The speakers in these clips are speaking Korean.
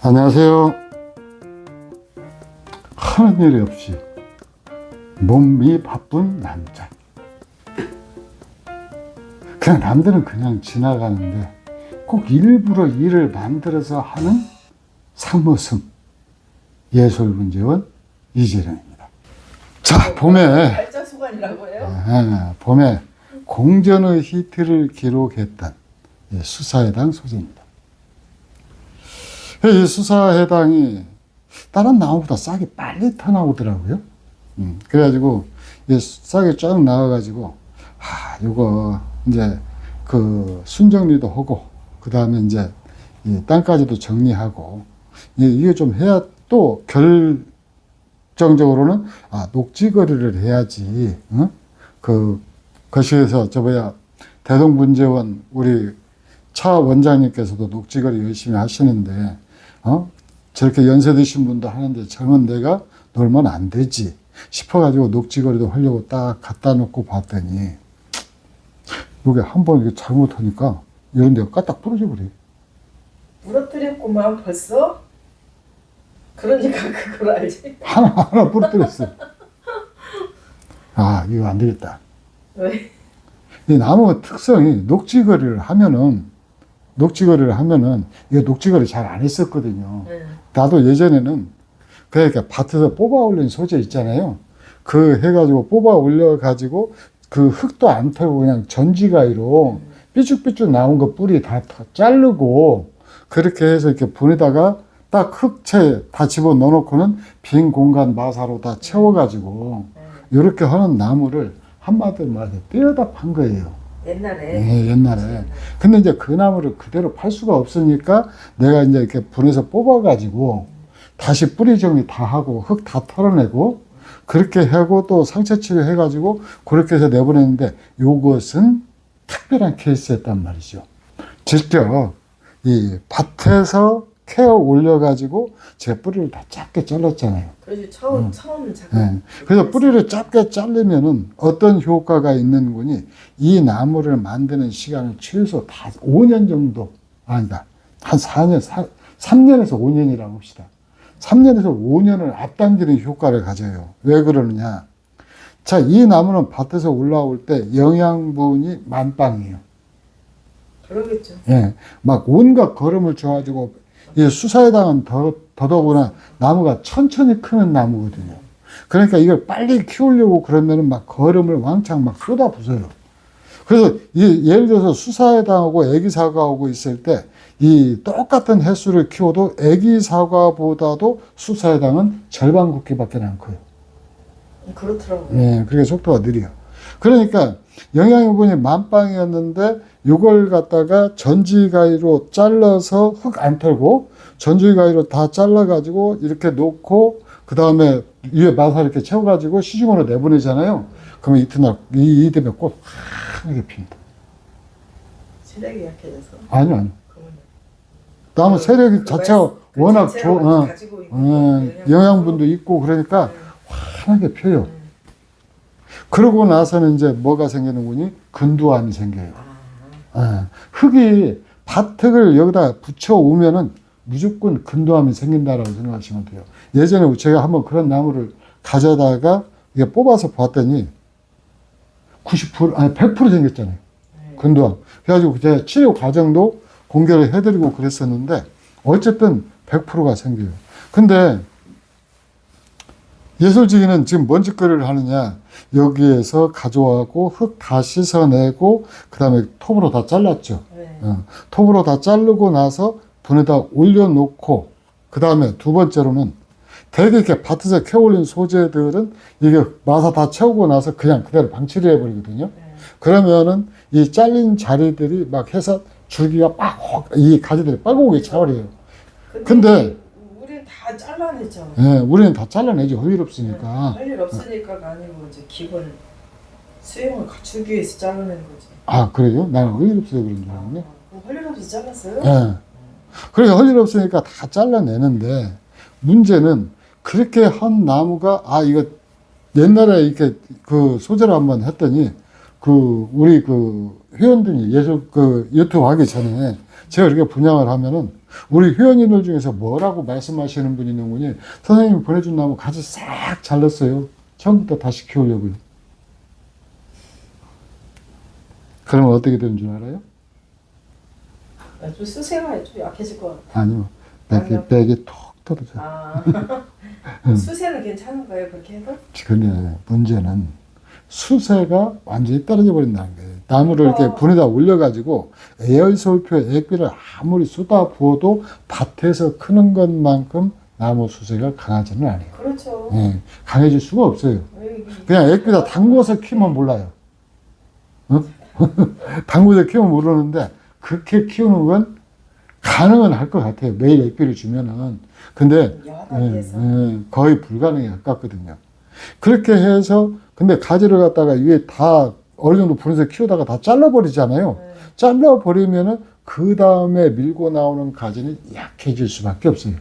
안녕하세요. 하는 일이 없이 몸이 바쁜 남자. 그냥 남들은 그냥 지나가는데 꼭 일부러 일을 만들어서 하는 상무승 예술문제원 이재령입니다. 자, 봄에 발자수관이라고요? 봄에 공전의 히트를 기록했던 수사해당 소재입니다. 이 수사해당이 다른 나무보다 싹이 빨리 터나오더라고요. 그래가지고 싹이 쫙 나와가지고 이거 이제 그 순정리도 하고 그 다음에 이제 이 땅까지도 정리하고 이게 좀 해야 또 결정적으로는 녹지거리를 해야지. 그 거시에서 대동문제원 우리 차 원장님께서도 녹지거리 열심히 하시는데 저렇게 연세 드신 분도 하는데 젊은 내가 놀면 안 되지 싶어가지고 녹지거리도 하려고 딱 갖다 놓고 봤더니 이게 한번 이렇게 잘못하니까 이런 데가 까딱 부러져 버려. 부러뜨렸구만 벌써? 그러니까 그걸 알지. 하나 부러뜨렸어. 이거 안 되겠다. 왜? 이 나무 특성이 녹지거리를 하면은 이거 녹지거리 잘 안 했었거든요. 나도 예전에는 그러니까 밭에서 뽑아 올린 소재 있잖아요. 그 해가지고 뽑아 올려가지고 그 흙도 안 털고 그냥 전지가위로 삐죽삐죽 나온 거 뿌리 다 자르고 그렇게 해서 이렇게 분에다가 딱 흙채 다 집어 넣어놓고는 빈 공간 마사로 다 채워가지고 이렇게 하는 나무를 한마디마디 떼어다 판 거예요. 옛날에. 옛날에. 근데 이제 그 나무를 그대로 팔 수가 없으니까 내가 이제 이렇게 분해서 뽑아가지고 다시 뿌리 정리 다 하고 흙 다 털어내고 그렇게 하고 또 상처 치료해가지고 그렇게 해서 내보냈는데 이것은 특별한 케이스였단 말이죠. 직접 이 밭에서 캐어 올려가지고 제 뿌리를 다 짧게 잘랐잖아요. 그래서 처음 잠깐. 그래서 뿌리를 짧게 자르면은 어떤 효과가 있는 거니 이 나무를 만드는 시간을 최소 5년 정도 아니다. 한 4년, 3년에서 5년이라고 합시다. 3년에서 5년을 앞당기는 효과를 가져요. 왜 그러느냐. 자, 이 나무는 밭에서 올라올 때 영양분이 만빵이에요. 그러겠죠. 막 온갖 거름을 줘가지고 이 수사해당은 더더구나 나무가 천천히 크는 나무거든요. 그러니까 이걸 빨리 키우려고 그러면은 막 거름을 왕창 막 쏟아 부어요. 그래서 예를 들어서 수사해당하고 애기사과하고 있을 때 이 똑같은 횟수를 키워도 애기사과보다도 수사해당은 절반 굵기밖에 안 커요. 그렇더라고요. 그게 속도가 느려요. 그러니까 영양분이 만빵이었는데 이걸 갖다가 전지가위로 잘라서 흙 안 털고 전지가위로 다 잘라가지고 이렇게 놓고 그 다음에 위에 마사 이렇게 채워가지고 시중으로 내보내잖아요. 그러면 이튿날 이 때문에 꽃 환하게 핍니다. 체력이 약해져서? 아니요. 나무 세력이 자체가 워낙 좋은 영양분도 있고 그러니까 환하게 펴요. 그러고 나서는 이제 뭐가 생기는 거니? 근두암이 생겨요. 흙이 밭흙을 여기다 붙여 오면은 무조건 근두암이 생긴다라고 생각하시면 돼요. 예전에 제가 한번 그런 나무를 가져다가 이게 뽑아서 봤더니 100% 생겼잖아요. 근두암. 그래가지고 제가 치료 과정도 공개를 해드리고 그랬었는데 어쨌든 100%가 생겨요. 근데 예술직인은 지금 뭔 짓거리를 하느냐. 여기에서 가져와고 흙 다 씻어내고 그 다음에 톱으로 다 잘랐죠. 톱으로 다 자르고 나서 분에다 올려놓고 그 다음에 두 번째로는 되게 이렇게 밭에서 캐올린 소재들은 이게 마사 다 채우고 나서 그냥 그대로 방치를 해버리거든요. 그러면은 이 잘린 자리들이 막 해서 줄기가 이 가지들이 빨고오게 차버려요. 근데 우리는 다 잘라냈죠. 우리는 다 잘라내죠. 할 일 없으니까. 할 일 없으니까가 아니고 이제 기본 수용을 갖추기 위해서 잘라낸 거지. 그래요? 나는 할 일 없어서 그런 줄 알았네. 할 일 없어서 잘랐어요? 그래서 할 일 없으니까 다 잘라내는데 문제는 그렇게 한 나무가 이거 옛날에 이렇게 그 소재를 한번 했더니 우리 회원들이 예술 유튜브 하기 전에 제가 이렇게 분양을 하면은 우리 회원님들 중에서 뭐라고 말씀하시는 분이 있는 거니? 선생님이 보내준 나무 가지 싹 잘랐어요. 처음부터 다시 키우려고요. 그러면 어떻게 되는 줄 알아요? 좀 수세가 좀 약해질 것 같아. 아니요. 백이 톡 떨어져요. 아, 수세는 괜찮은 거예요, 그렇게 해도? 근데 문제는 수세가 완전히 떨어져 버린다는 거예요. 나무를 이렇게 분에다 올려가지고 에어솔표에 액비를 아무리 쏟아 부어도 밭에서 크는 것만큼 나무 수세가 강하지는 않아요. 그렇죠. 예, 강해질 수가 없어요. 그냥 액비다 담궈서 키우면 몰라요. 어? 담궈서 키우면 모르는데 그렇게 키우는 건 가능은 할 것 같아요. 매일 액비를 주면은. 근데 거의 불가능에 가깝거든요. 그렇게 해서 근데 가지를 갖다가 위에 다 어느 정도 분해서 키우다가 다 잘라버리잖아요. 잘라버리면은 그 다음에 밀고 나오는 가지는 약해질 수밖에 없어요.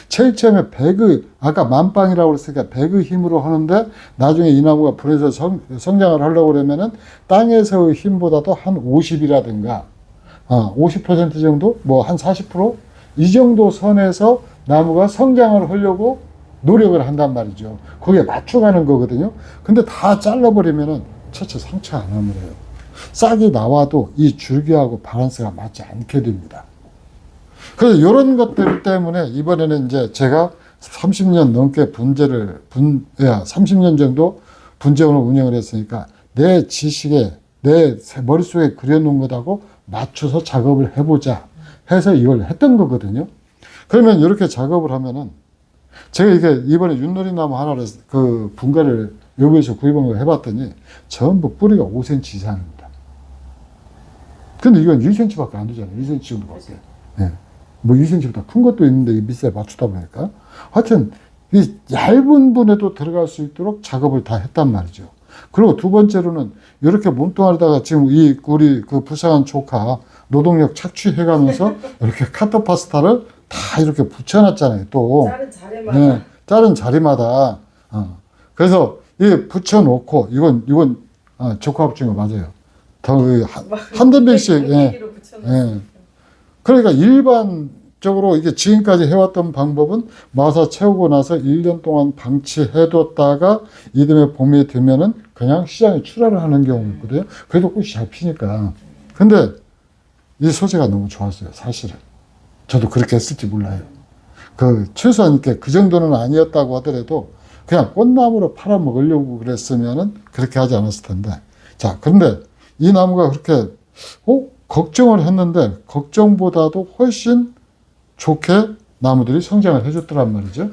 제일 처음에 배그, 아까 만빵이라고 그랬으니까 배그 힘으로 하는데 나중에 이 나무가 분해서 성장을 하려고 그러면은 땅에서의 힘보다도 한 50이라든가 50% 정도, 뭐 한 40%? 이 정도 선에서 나무가 성장을 하려고 노력을 한단 말이죠. 거기에 맞춰가는 거거든요. 근데 다 잘라버리면은 처처 상처 안 하물어요. 싹이 나와도 이 줄기하고 밸런스가 맞지 않게 됩니다. 그래서 이런 것들 때문에 이번에는 이제 제가 30년 넘게 30년 정도 분재원을 운영을 했으니까 내 지식에, 내 머릿속에 그려놓은 것하고 맞춰서 작업을 해보자 해서 이걸 했던 거거든요. 그러면 이렇게 작업을 하면은 제가 이게 이번에 윷놀이나무 하나를 그 분갈이를 여기에서 구입한 걸 해봤더니 전부 뿌리가 5cm 이상입니다. 근데 이건 1cm밖에 안 되잖아요. 1cm 정도밖에. 네. 뭐 2cm보다 큰 것도 있는데 밑에 맞추다 보니까 하여튼 이 얇은 분에도 들어갈 수 있도록 작업을 다 했단 말이죠. 그리고 두 번째로는 이렇게 몸뚱아리다가 지금 우리 그 불쌍한 조카 노동력 착취해가면서 이렇게 카트 파스타를 다 이렇게 붙여놨잖아요. 또 자른 자리마다. 네, 자른 자리마다. 그래서 이 붙여놓고 이건 조카업 중에 맞아요. 한 대씩. 예. 그러니까 일반적으로 이게 지금까지 해왔던 방법은 마사 채우고 나서 1년 동안 방치해뒀다가 이듬해 봄이 되면은 그냥 시장에 출하를 하는 경우거든요. 그래도 꽃이 잘 피니까. 근데 이 소재가 너무 좋았어요, 사실은. 저도 그렇게 했을지 몰라요. 최소한 이렇게 그 정도는 아니었다고 하더라도 그냥 꽃나무로 팔아먹으려고 그랬으면은 그렇게 하지 않았을 텐데. 자, 그런데 이 나무가 그렇게, 걱정을 했는데, 걱정보다도 훨씬 좋게 나무들이 성장을 해줬더란 말이죠.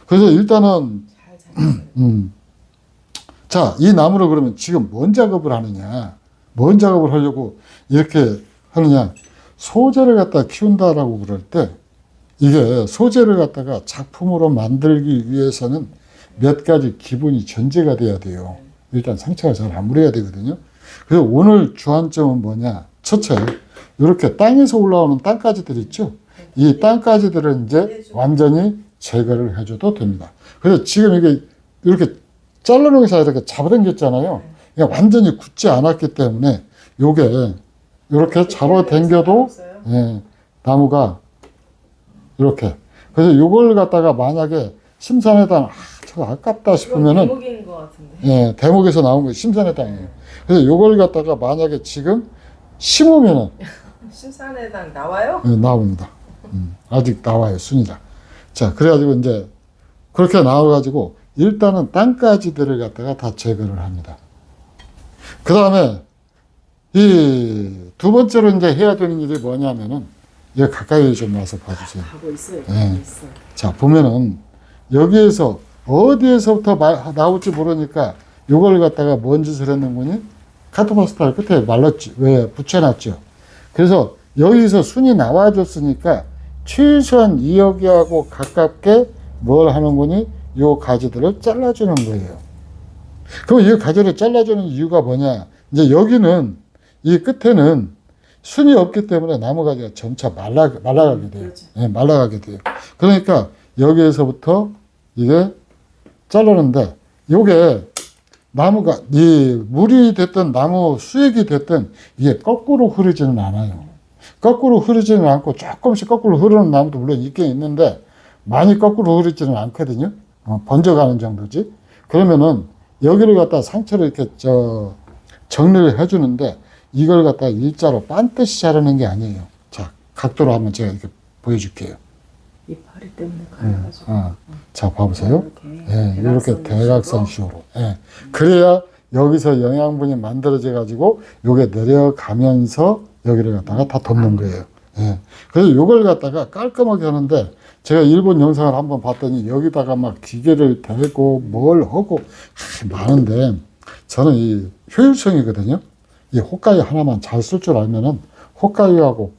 그래서 일단은, 자, 이 나무를 그러면 지금 뭔 작업을 하느냐, 뭔 작업을 하려고 이렇게 하느냐, 소재를 갖다 키운다라고 그럴 때, 이게 소재를 갖다가 작품으로 만들기 위해서는 몇 가지 기본이 전제가 돼야 돼요. 일단 상처가 잘 안 무려야 되거든요. 그래서 오늘 주안점은 뭐냐? 첫째, 이렇게 땅에서 올라오는 땅가지들 있죠? 이 땅가지들은 이제 완전히 제거를 해줘도 됩니다. 그래서 지금 이게 이렇게 잘라놓은 이렇게 잡아당겼잖아요. 그러니까 완전히 굳지 않았기 때문에 요게 이렇게 잡아당겨도 나무가 이렇게. 그래서 요걸 갖다가 만약에 심산의 땅, 저거 아깝다 싶으면은. 대목인 것 같은데. 예, 대목에서 나온 거 심산의 땅이에요. 그래서 요걸 갖다가 만약에 지금 심으면은. 심산의 땅 나와요? 예, 나옵니다. 아직 나와요, 순이라. 자, 그래가지고 이제 그렇게 나와가지고 일단은 땅가지들을 갖다가 다 제거를 합니다. 그 다음에 이 두 번째로 이제 해야 되는 일이 뭐냐면은 이거 가까이 좀 와서 봐주세요. 가고 있어요. 자, 보면은 여기에서 어디에서부터 나올지 모르니까 이걸 갖다가 뭔 짓을 했는 거니? 카토파스타를 끝에 말랐지. 왜? 붙여놨죠. 그래서 여기서 순이 나와줬으니까 최소한 2여기하고 가깝게 뭘 하는 거니? 요 가지들을 잘라주는 거예요. 그럼 이 가지를 잘라주는 이유가 뭐냐? 이제 여기는 이 끝에는 순이 없기 때문에 나무 가지가 점차 말라가게 돼요. 네, 말라가게 돼요. 그러니까 여기에서부터 이게 자르는데 요게 나무가 이 물이 됐든 나무 수액이 됐든 이게 거꾸로 흐르지는 않아요. 거꾸로 흐르지는 않고 조금씩 거꾸로 흐르는 나무도 물론 있긴 있는데 많이 거꾸로 흐르지는 않거든요. 번져가는 정도지. 그러면은 여기를 갖다 상처를 이렇게 정리를 해주는데 이걸 갖다 일자로 반듯이 자르는 게 아니에요. 자, 각도로 한번 제가 이렇게 보여줄게요. 이 파리 때문에 가려가지고. 자, 봐보세요. 예, 이렇게 대각선 대각선 식으로. 예. 그래야 여기서 영양분이 만들어져 가지고 요게 내려가면서 여기를 갖다가 다 덮는 거예요. 예. 그래서 요걸 갖다가 깔끔하게 하는데 제가 일본 영상을 한번 봤더니 여기다가 막 기계를 대고 뭘 하고 많은데 저는 이 효율성이거든요. 이 호카이 하나만 잘 쓸 줄 알면은 호카이하고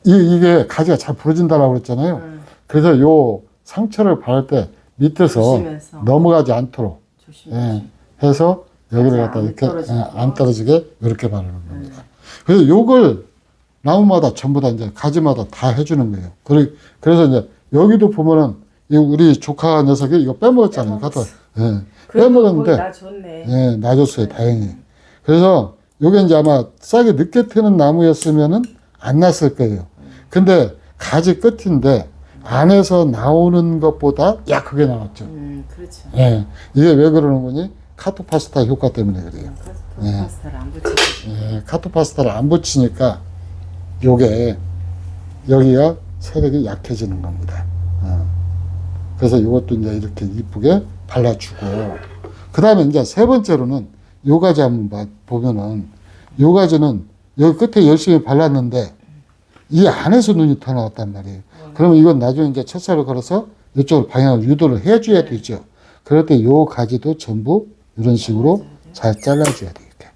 이게 가지가 잘 부러진다라고 그랬잖아요. 그래서 요 상처를 바를 때 밑에서 조심해서. 넘어가지 않도록 조심해. 해서 여기를 갖다 이렇게 안 떨어지게 이렇게 바르는 겁니다. 그래서 요걸 나무마다 전부 다 이제 가지마다 다 해주는 거예요. 그래서 이제 여기도 보면은 우리 조카 녀석이 이거 빼먹었잖아요. 갖다 빼먹었는데 나 좋네. 예, 놔줬어요. 다행히. 그래서 요게 이제 아마 싹이 늦게 트는 나무였으면은 안 났을 거예요. 근데 가지 끝인데 안에서 나오는 것보다 약하게 나왔죠. 그렇죠. 예, 이게 왜 그러는 거니? 카토파스타 효과 때문에 그래요. 파스타를 안 붙이고. 예, 카토파스타를 안 붙이니까 요게 여기가 세력이 약해지는 겁니다. 그래서 이것도 이제 이렇게 이쁘게 발라주고 그 다음에 이제 세 번째로는 요 가지 한번 보면은 요 가지는 여기 끝에 열심히 발랐는데 이 안에서 눈이 더 나왔단 말이에요. 그러면 이건 나중에 이제 첫살을 걸어서 이쪽으로 방향을 유도를 해줘야 되죠. 그럴 때 요 가지도 전부 이런 식으로 잘 잘라줘야 돼요. 이렇게.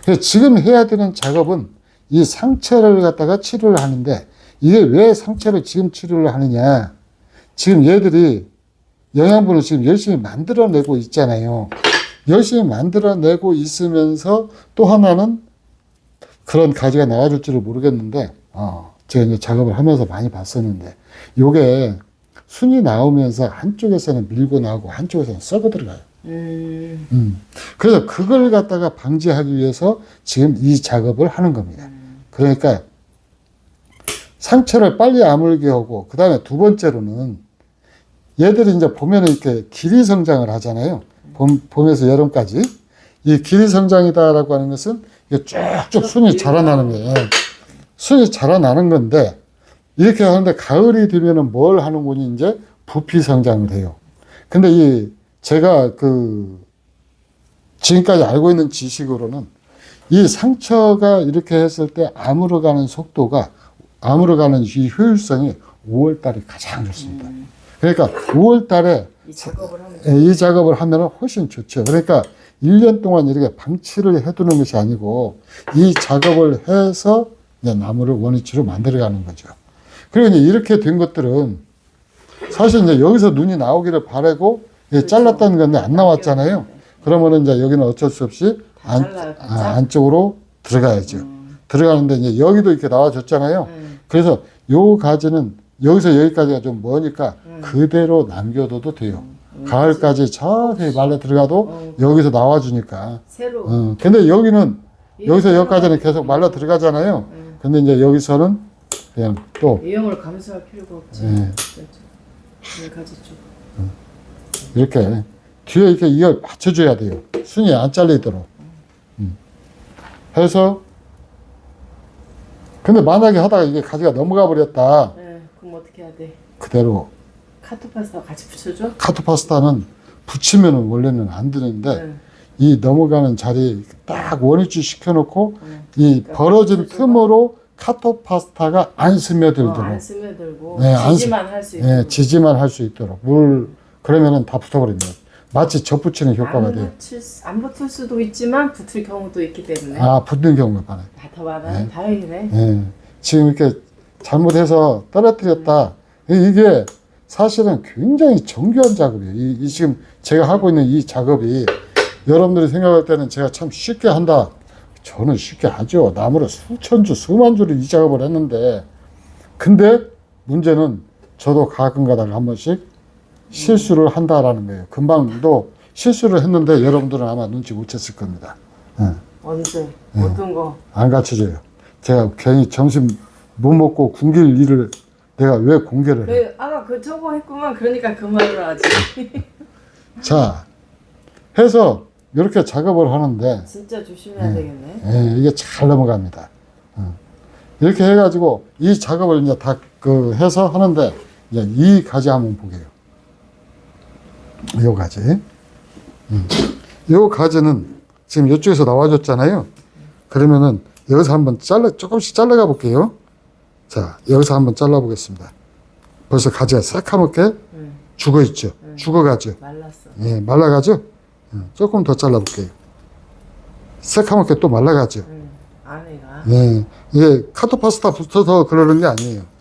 그래서 지금 해야 되는 작업은 이 상처를 갖다가 치료를 하는데 이게 왜 상처를 지금 치료를 하느냐. 지금 얘들이 영양분을 지금 열심히 만들어내고 있잖아요. 열심히 만들어내고 있으면서 또 하나는 그런 가지가 나와줄지를 모르겠는데, 제가 이제 작업을 하면서 많이 봤었는데, 요게 순이 나오면서 한쪽에서는 밀고 나오고 한쪽에서는 썩어 들어가요. 그래서 그걸 갖다가 방지하기 위해서 지금 이 작업을 하는 겁니다. 그러니까 상처를 빨리 아물게 하고, 그 다음에 두 번째로는 얘들이 이제 보면은 이렇게 길이 성장을 하잖아요. 봄에서 여름까지. 이 길이 성장이다라고 하는 것은 쭉쭉 순이 자라나는 거예요. 순이 자라나는 건데, 이렇게 하는데 가을이 되면은 뭘 하는군요. 이제 부피 성장을 해요. 근데 제가 지금까지 알고 있는 지식으로는 이 상처가 이렇게 했을 때 아물어가는 속도가, 아물어가는 이 효율성이 5월 달에 가장 좋습니다. 그러니까 5월 달에 이 작업을 하면 훨씬 좋죠. 그러니까 1년 동안 이렇게 방치를 해두는 것이 아니고 이 작업을 해서 이제 나무를 원위치로 만들어가는 거죠. 그리고 이제 이렇게 된 것들은 사실 이제 여기서 눈이 나오기를 바라고 잘랐다는 건데 안 나왔잖아요. 그러면은 이제 여기는 어쩔 수 없이 안쪽으로 들어가야죠. 들어가는데 이제 여기도 이렇게 나와줬잖아요. 그래서 요 가지는 여기서 여기까지가 좀 머니까 그대로 남겨둬도 돼요. 가을까지 저기 말려 들어가도 여기서 나와주니까. 새로. 근데 여기는 여기서 여기까지는 계속 말려 들어가잖아요. 근데 이제 여기서는 그냥 또 위험을 감수할 필요가 없지. 가지 쪽. 이렇게 뒤에 이렇게 이걸 받쳐줘야 돼요. 순이 안 잘리도록. 해서 근데 만약에 하다가 이게 가지가 넘어가 버렸다. 그럼 어떻게 해야 돼? 그대로 카토파스타 같이 붙여줘? 카토파스타는 붙이면은 원래는 안 되는데 이 넘어가는 자리 딱 원위치 시켜놓고 이 벌어진 틈으로 카토파스타가 안 스며들도록 안 스며들고 안 지지만 할 수 있도록. 지지만 할 수 있도록 그러면은 다 붙어버립니다. 마치 접붙이는 효과가 돼요. 안 붙을 수도 있지만 붙을 경우도 있기 때문에. 붙는 경우가 많아요. 더 많아요? 다행이네. 지금 이렇게 잘못해서 떨어뜨렸다. 이게 사실은 굉장히 정교한 작업이에요. 이 지금 제가 하고 있는 이 작업이 여러분들이 생각할 때는 제가 참 쉽게 한다. 저는 쉽게 하죠. 나무를 수천 줄, 수만 줄을 이 작업을 했는데, 근데 문제는 저도 가끔 가다가 한 번씩 실수를 한다라는 거예요. 금방도 실수를 했는데 여러분들은 아마 눈치 못 챘을 겁니다. 언제? 예. 어떤 거? 안 가르쳐줘요. 제가 괜히 점심 못 먹고 굶길 일을 내가 왜 공개를 해. 아까 그 저거 했구만. 그러니까 그 말을 하지. 자, 해서 이렇게 작업을 하는데 진짜 조심해야 되겠네. 예, 이게 잘 넘어갑니다. 이렇게 해가지고 이 작업을 이제 다 그 해서 하는데 이제 이 가지 한번 보게요. 요 가지. 요 가지는 지금 이쪽에서 나와줬잖아요. 그러면은 여기서 한번 조금씩 잘라가 볼게요. 자, 여기서 한번 잘라 보겠습니다. 벌써 가지가 새카맣게 죽어 있죠. 죽어가죠. 말랐어. 예, 말라가죠. 조금 더 잘라 볼게요. 새카맣게 또 말라가죠. 안에가. 예, 이게 카토파스타 붙어서 그러는 게 아니에요.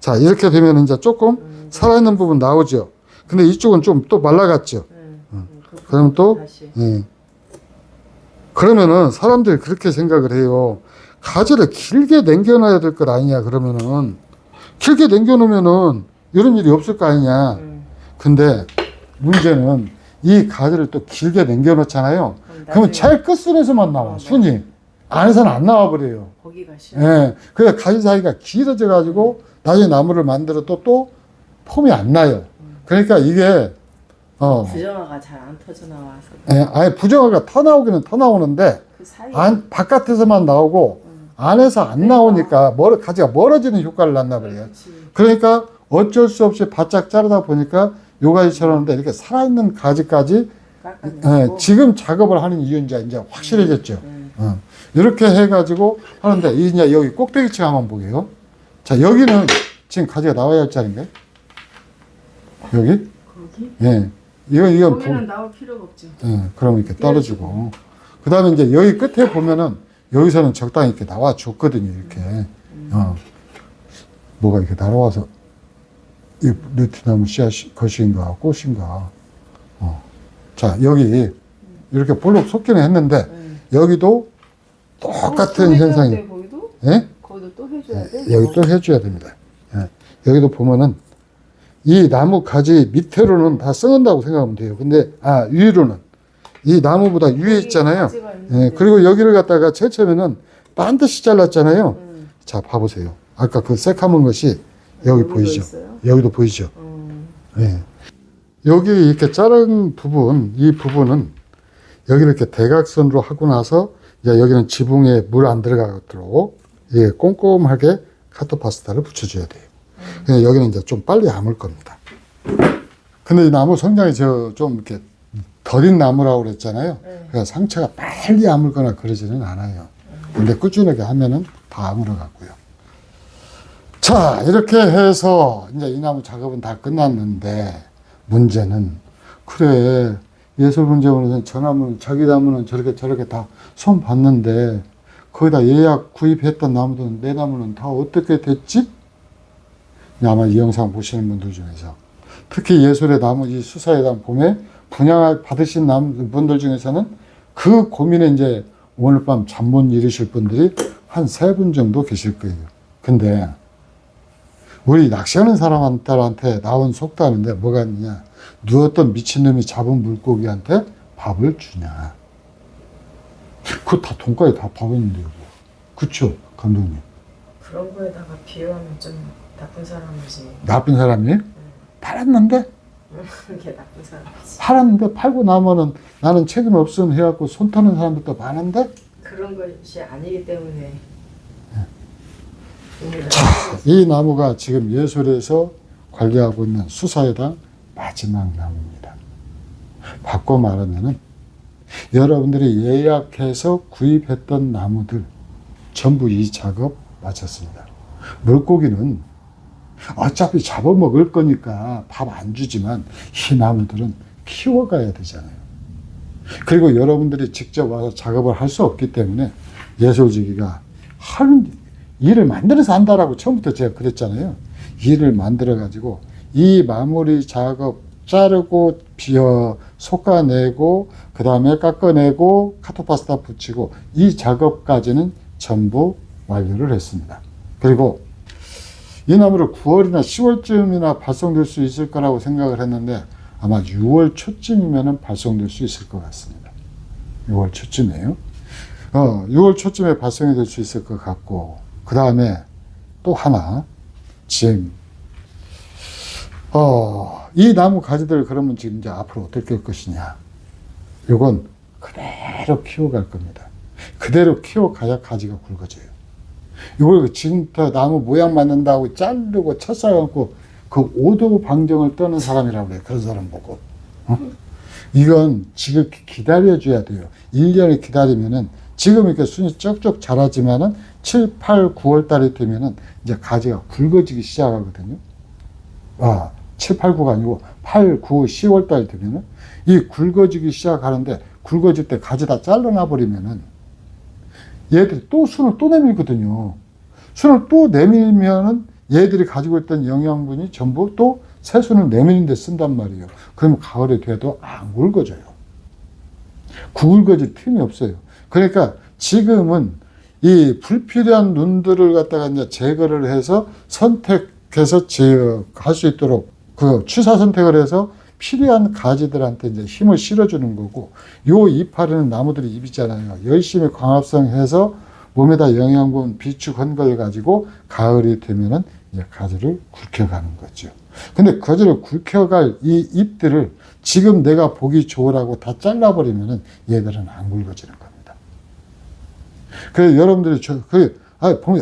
자, 이렇게 되면 이제 조금 살아있는 부분 나오죠. 근데 이쪽은 좀 또 말라갔죠. 그럼 또, 다시. 예. 그러면은 사람들이 그렇게 생각을 해요. 가지를 길게 남겨놔야 될 것 아니냐, 그러면은. 길게 남겨놓으면은 이런 일이 없을 거 아니냐. 근데 문제는 이 가지를 또 길게 남겨놓잖아요. 그러면 제일 끝선에서만 나와, 순이. 안에서는 안 나와버려요. 거기가 싫어. 예. 그래서 가지 사이가 길어져가지고 나중에 나무를 만들어도 또 폼이 안 나요. 그러니까 이게, 부정화가 잘 안 터져 나와서. 예, 아예 부정화가 터 나오기는 터 나오는데, 그 사이. 바깥에서만 나오고, 안에서 안 나오니까, 가지가 멀어지는 효과를 낳나 봐요. 그러니까 어쩔 수 없이 바짝 자르다 보니까 요 가지처럼 하는데 이렇게 살아있는 가지까지, 예, 지금 작업을 하는 이유인지 이제 확실해졌죠. 이렇게 해가지고 하는데, 이제 여기 꼭대기층 한번 보게요. 자, 여기는 지금 가지가 나와야 할 자리인가요? 여기? 거기? 예. 이건 거기는 나올 필요가 없죠. 예, 그러면 이렇게 떨어지고. 그 다음에 이제 여기 끝에 보면은 여기서는 적당히 이렇게 나와 줬거든요, 이렇게. 뭐가 이렇게 날아와서, 이 느티나무 씨앗 것인가, 꽃인가. 자, 여기 이렇게 볼록 솟기는 했는데, 여기도 똑같은 현상이. 돼, 거기도? 예? 거기도 또 해줘야 돼? 여기 또 해줘야 됩니다. 예. 여기도 보면은 이 나무 가지 밑으로는 다 썩은다고 생각하면 돼요. 근데 위로는 이 나무보다 위에 있잖아요. 예. 그리고 여기를 갖다가 처음에는 반드시 잘랐잖아요. 자, 봐보세요. 아까 그 새카만 것이 여기 보이죠? 있어요? 여기도 보이죠? 예. 여기 이렇게 자른 부분, 이 부분은 여기 이렇게 대각선으로 하고 나서 이제 여기는 지붕에 물 안 들어가도록 예, 꼼꼼하게 카토파스타를 붙여줘야 돼요. 근데 여기는 이제 좀 빨리 아물 겁니다. 근데 이 나무 성장이 좀 이렇게 더딘 나무라고 그랬잖아요. 그래서 상처가 빨리 아물거나 그러지는 않아요. 근데 꾸준하게 하면은 다 아물어 가고요. 자, 이렇게 해서 이제 이 나무 작업은 다 끝났는데 문제는 그래, 예술문제원에서는 저 나무는 자기 나무는 저렇게 다 손 봤는데 거기다 예약 구입했던 나무들은 내 나무는 다 어떻게 됐지? 아마 이 영상 보시는 분들 중에서 특히 예술의 나무, 이 수사에 대한 봄에 분양 받으신 분들 중에서는 그 고민에 이제 오늘 밤 잠 못 이루실 분들이 한 3분 정도 계실 거예요. 근데 우리 낚시하는 사람한테 나온 속담인데 뭐가 있느냐? 누웠던 미친놈이 잡은 물고기한테 밥을 주냐? 그거 다 돈가에 다 밥했는데요. 그쵸, 감독님? 그런 거에다가 비유하면 좀 나쁜 사람이지. 나쁜 사람이? 팔았는데? 그게 나쁜 사람이지. 팔았는데 팔고 나면은 나는 책임 없음 해갖고 손 터는 사람들도 많은데? 그런 것이 아니기 때문에. 자, 이 나무가 지금 예술에서 관리하고 있는 수사회당 마지막 나무입니다. 바꿔 말하면은 여러분들이 예약해서 구입했던 나무들 전부 이 작업 마쳤습니다. 물고기는 어차피 잡아먹을 거니까 밥 안 주지만 이 나무들은 키워가야 되잖아요. 그리고 여러분들이 직접 와서 작업을 할 수 없기 때문에 예술지기가 하는 일을 만들어서 한다라고 처음부터 제가 그랬잖아요. 일을 만들어 가지고 이 마무리 작업 자르고 솎아내고 그 다음에 깎아내고 카토파스타 붙이고 이 작업까지는 전부 완료를 했습니다. 그리고 이 나무를 9월이나 10월쯤이나 발송될 수 있을 거라고 생각을 했는데 아마 6월 초쯤이면 발송될 수 있을 것 같습니다. 6월 초쯤이에요. 6월 초쯤에 발송이 될 수 있을 것 같고, 그 다음에 또 하나, 지금, 이 나무 가지들 그러면 지금 이제 앞으로 어떻게 할 것이냐. 이건 그대로 키워갈 겁니다. 그대로 키워가야 가지가 굵어져요. 이걸 지금부터 나무 모양 만든다고 자르고 쳤어갖고 그 5도 방정을 떠는 사람이라고 그래요. 그런 사람 보고. 이건 지금 기다려줘야 돼요. 1년을 기다리면은 지금 이렇게 순이 쪽쪽 자라지만은 7, 8, 9월 달이 되면은 이제 가지가 굵어지기 시작하거든요. 7, 8, 9가 아니고 8, 9, 10월 달이 되면은 이 굵어지기 시작하는데 굵어질 때 가지 다 잘라놔 버리면은 얘들이 또 순을 또 내밀거든요. 순을 또 내밀면은 얘들이 가지고 있던 영양분이 전부 또 새 순을 내미는 데 쓴단 말이에요. 그러면 가을에 돼도 안 굵어져요. 구굵어질 틈이 없어요. 그러니까 지금은 이 불필요한 눈들을 갖다가 이제 제거를 해서 선택해서 제어할 수 있도록 그 취사 선택을 해서 필요한 가지들한테 이제 힘을 실어주는 거고, 요 이파리는 나무들이 잎 있잖아요. 열심히 광합성해서 몸에다 영양분 비축한 걸 가지고 가을이 되면은 이제 가지를 굵혀가는 거죠. 근데 가지를 굵혀갈 이 잎들을 지금 내가 보기 좋으라고 다 잘라버리면은 얘들은 안 굵어지는 겁니다. 그래서 여러분들이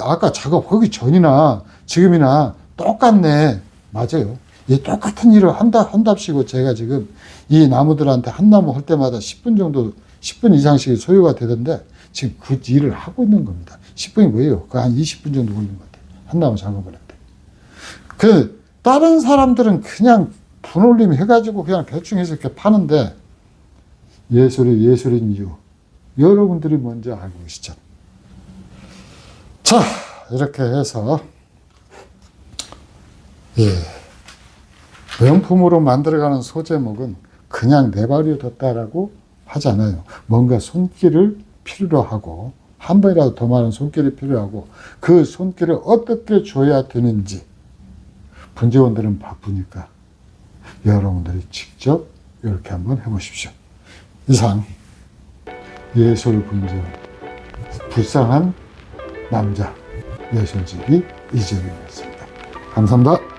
아까 작업하기 전이나 지금이나 똑같네. 맞아요. 이 똑같은 일을 한답시고 제가 지금 이 나무들한테 한 나무 할 때마다 10분 정도, 10분 이상씩 소요가 되던데 지금 그 일을 하고 있는 겁니다. 10분이 뭐예요? 그 한 20분 정도 걸린 것 같아요. 한 나무 작업을 할 때. 다른 사람들은 그냥 분올림 해가지고 그냥 대충 해서 이렇게 파는데 예술인 이유. 여러분들이 먼저 알고 계시죠. 자, 이렇게 해서 명품으로 만들어가는 소제목은 그냥 내버려 뒀다라고 하지 않아요. 뭔가 손길을 필요로 하고, 한 번이라도 더 많은 손길이 필요하고, 그 손길을 어떻게 줘야 되는지 분재원들은 바쁘니까 여러분들이 직접 이렇게 한번 해보십시오. 이상 예술 분재원, 불쌍한 남자 예술지기 이재용이었습니다. 감사합니다.